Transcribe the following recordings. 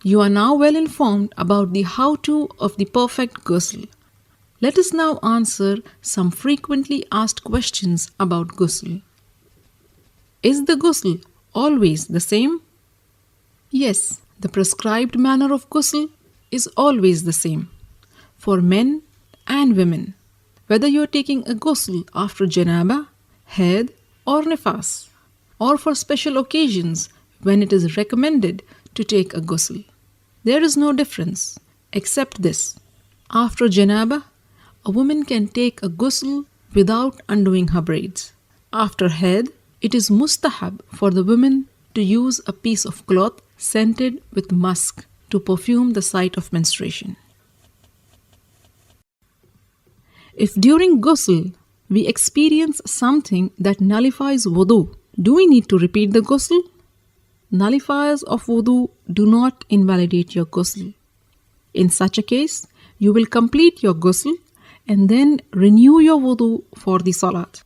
You are now well informed about the how-to of the perfect ghusl. Let us now answer some frequently asked questions about ghusl. Is the ghusl always the same? Yes, the prescribed manner of ghusl is always the same for men and women, whether you are taking a ghusl after janaba, haid or nifas, or for special occasions when it is recommended to take a ghusl. There is no difference except this. After janaba, a woman can take a ghusl without undoing her braids. After haid, it is mustahab for the woman to use a piece of cloth scented with musk to perfume the site of menstruation. If during ghusl we experience something that nullifies wudu, do we need to repeat the ghusl? Nullifiers of wudu do not invalidate your ghusl. In such a case, you will complete your ghusl and then renew your wudu for the salat.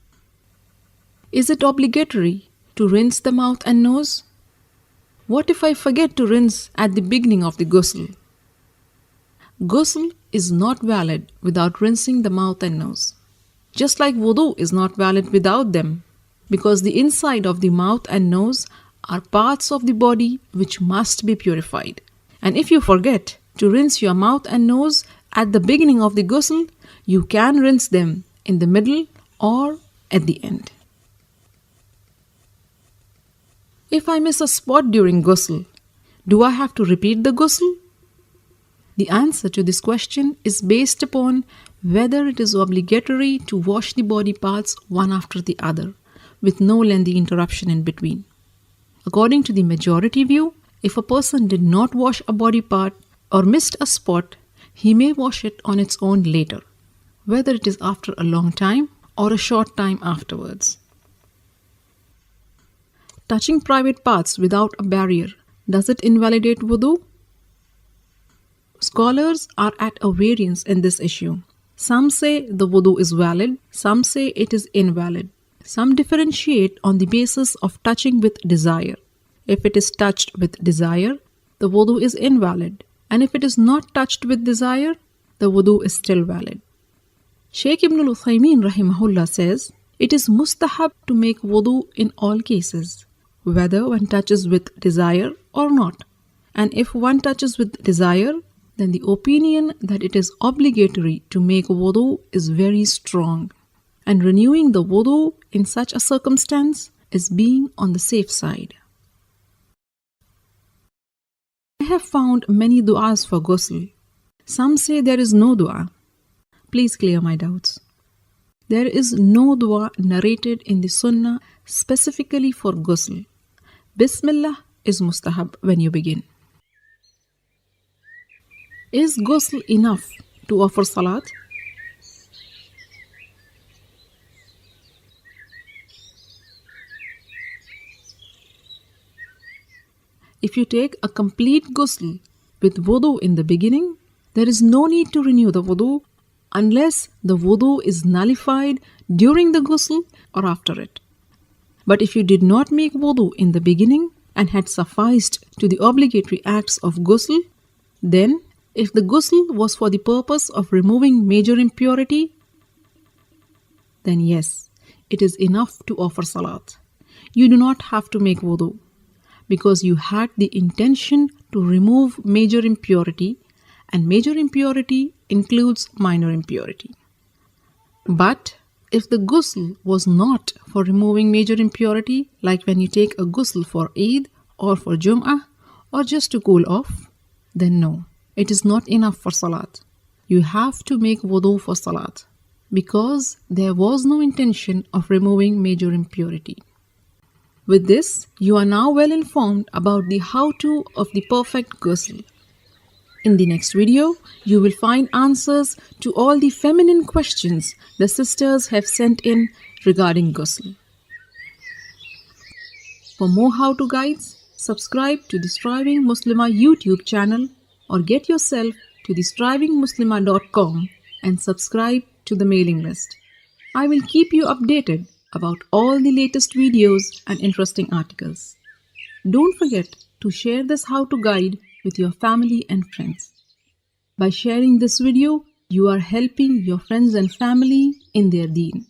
Is it obligatory to rinse the mouth and nose? What if I forget to rinse at the beginning of the ghusl? Ghusl is not valid without rinsing the mouth and nose. Just like wudu is not valid without them, because the inside of the mouth and nose are parts of the body which must be purified. And if you forget to rinse your mouth and nose at the beginning of the ghusl, you can rinse them in the middle or at the end. If I miss a spot during ghusl, do I have to repeat the ghusl? The answer to this question is based upon whether it is obligatory to wash the body parts one after the other, with no lengthy interruption in between. According to the majority view, if a person did not wash a body part or missed a spot, he may wash it on its own later, whether it is after a long time or a short time afterwards. Touching private parts without a barrier, does it invalidate wudu? Scholars are at a variance in this issue. Some say the wudu is valid, some say it is invalid. Some differentiate on the basis of touching with desire. If it is touched with desire, the wudu is invalid. And if it is not touched with desire, the wudu is still valid. Shaykh Ibn al-Uthaymeen rahimahullah says, it is mustahab to make wudu in all cases, whether one touches with desire or not. And if one touches with desire, then the opinion that it is obligatory to make wudu is very strong. And renewing the wudu in such a circumstance is being on the safe side. I have found many du'as for ghusl. Some say there is no du'a. Please clear my doubts. There is no du'a narrated in the sunnah specifically for ghusl. Bismillah is mustahab when you begin. Is ghusl enough to offer salat? If you take a complete ghusl with wudu in the beginning, there is no need to renew the wudu unless the wudu is nullified during the ghusl or after it. But if you did not make wudu in the beginning and had sufficed to the obligatory acts of ghusl, then if the ghusl was for the purpose of removing major impurity, then yes, it is enough to offer salat. You do not have to make wudu, because you had the intention to remove major impurity, and major impurity includes minor impurity. But if the ghusl was not for removing major impurity, like when you take a ghusl for Eid or for Jum'ah or just to cool off, then no, it is not enough for salat. You have to make wudu for salat, because there was no intention of removing major impurity. With this, you are now well informed about the how-to of the perfect ghusl. In the next video, you will find answers to all the feminine questions the sisters have sent in regarding ghusl. For more how-to guides, subscribe to the Striving Muslimah YouTube channel or get yourself to the strivingmuslimah.com and subscribe to the mailing list. I will keep you updated about all the latest videos and interesting articles. Don't forget to share this how-to guide with your family and friends. By sharing this video, you are helping your friends and family in their deen.